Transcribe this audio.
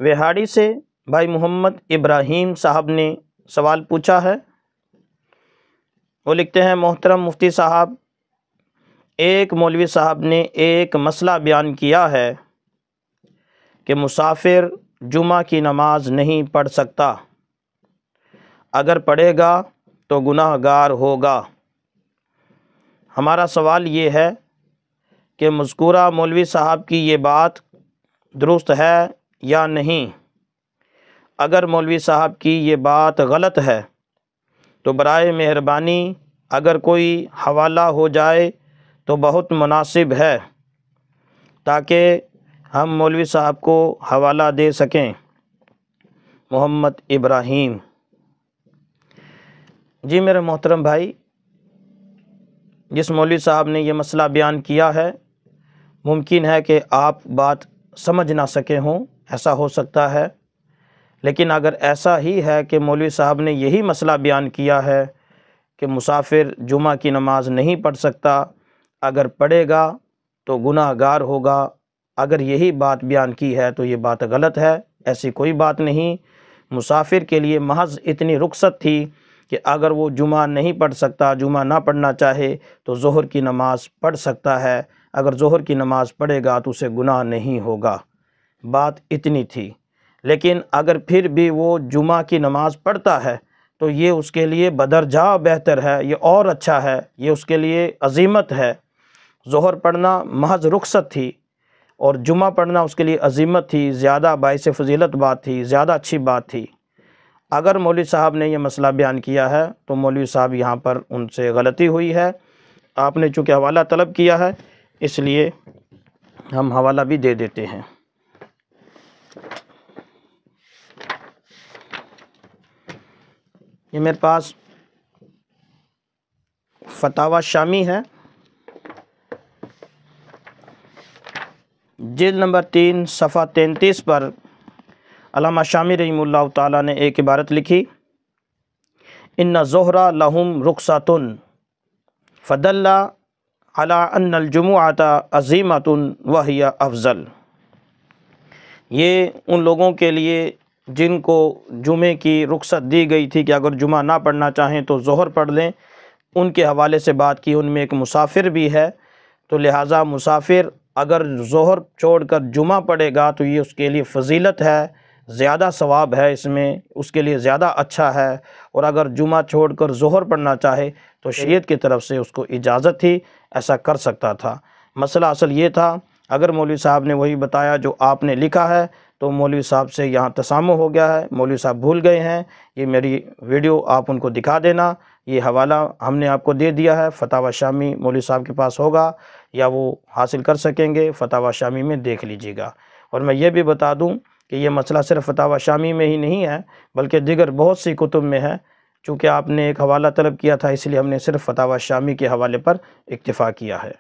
وہاڑی سے بھائی محمد ابراہیم صاحب نے سوال پوچھا ہے۔ وہ لکھتے ہیں، محترم مفتی صاحب، ایک مولوی صاحب نے ایک مسئلہ بیان کیا ہے کہ مسافر جمعہ کی نماز نہیں پڑھ سکتا، اگر پڑھے گا تو گناہ گار ہوگا۔ ہمارا سوال یہ ہے کہ مذکورہ مولوی صاحب کی یہ بات درست ہے یا نہیں؟ اگر مولوی صاحب کی یہ بات غلط ہے تو برائے مہربانی اگر کوئی حوالہ ہو جائے تو بہت مناسب ہے، تاکہ ہم مولوی صاحب کو حوالہ دے سکیں۔ محمد ابراہیم۔ جی میرے محترم بھائی، جس مولوی صاحب نے یہ مسئلہ بیان کیا ہے، ممکن ہے کہ آپ بات سمجھ نہ سکے ہوں، ایسا ہو سکتا ہے، لیکن اگر ایسا ہی ہے کہ مولوی صاحب نے یہی مسئلہ بیان کیا ہے کہ مسافر جمعہ کی نماز نہیں پڑھ سکتا، اگر پڑھے گا تو گناہ گار ہوگا، اگر یہی بات بیان کی ہے تو یہ بات غلط ہے۔ ایسی کوئی بات نہیں۔ مسافر کے لیے محض اتنی رخصت تھی کہ اگر وہ جمعہ نہیں پڑھ سکتا، جمعہ نہ پڑھنا چاہے تو ظہر کی نماز پڑھ سکتا ہے، اگر ظہر کی نماز پڑھے گا تو اسے گناہ نہیں ہوگا، بات اتنی تھی۔ لیکن اگر پھر بھی وہ جمعہ کی نماز پڑھتا ہے تو یہ اس کے لیے بدرجہ بہتر ہے، یہ اور اچھا ہے، یہ اس کے لیے عظیمت ہے۔ ظہر پڑھنا محض رخصت تھی اور جمعہ پڑھنا اس کے لیے عظیمت تھی، زیادہ باعث فضیلت بات تھی، زیادہ اچھی بات تھی۔ اگر مولوی صاحب نے یہ مسئلہ بیان کیا ہے تو مولوی صاحب یہاں پر ان سے غلطی ہوئی ہے۔ آپ نے چونکہ حوالہ طلب کیا ہے اس لیے ہم حوالہ بھی دے دیتے ہیں۔ یہ میرے پاس فتاوی شامی ہے، جلد نمبر 3 صفحہ 33 پر علامہ شامی رحمہ اللہ تعالیٰ نے ایک عبارت لکھی، ان ظہر لہم رخصۃ فدل علی ان الجمعۃ عظیمۃ وہی افضل۔ یہ ان لوگوں کے لیے جن کو جمعے کی رخصت دی گئی تھی کہ اگر جمعہ نہ پڑھنا چاہیں تو ظہر پڑھ لیں، ان کے حوالے سے بات کی۔ ان میں ایک مسافر بھی ہے، تو لہٰذا مسافر اگر ظہر چھوڑ کر جمعہ پڑھے گا تو یہ اس کے لیے فضیلت ہے، زیادہ ثواب ہے، اس میں اس کے لیے زیادہ اچھا ہے۔ اور اگر جمعہ چھوڑ کر ظہر پڑھنا چاہے تو شریعت کی طرف سے اس کو اجازت تھی، ایسا کر سکتا تھا۔ مسئلہ اصل یہ تھا، اگر مولوی صاحب نے وہی بتایا جو آپ نے لکھا ہے تو مولوی صاحب سے یہاں تسامح ہو گیا ہے، مولوی صاحب بھول گئے ہیں۔ یہ میری ویڈیو آپ ان کو دکھا دینا، یہ حوالہ ہم نے آپ کو دے دیا ہے، فتاوی شامی مولوی صاحب کے پاس ہوگا یا وہ حاصل کر سکیں گے، فتاوی شامی میں دیکھ لیجیے گا۔ اور میں یہ بھی بتا دوں کہ یہ مسئلہ صرف فتاوی شامی میں ہی نہیں ہے بلکہ دیگر بہت سی کتب میں ہے، چونکہ آپ نے ایک حوالہ طلب کیا تھا اس لیے ہم نے صرف فتاوی شامی کے حوالے پر اکتفا کیا ہے۔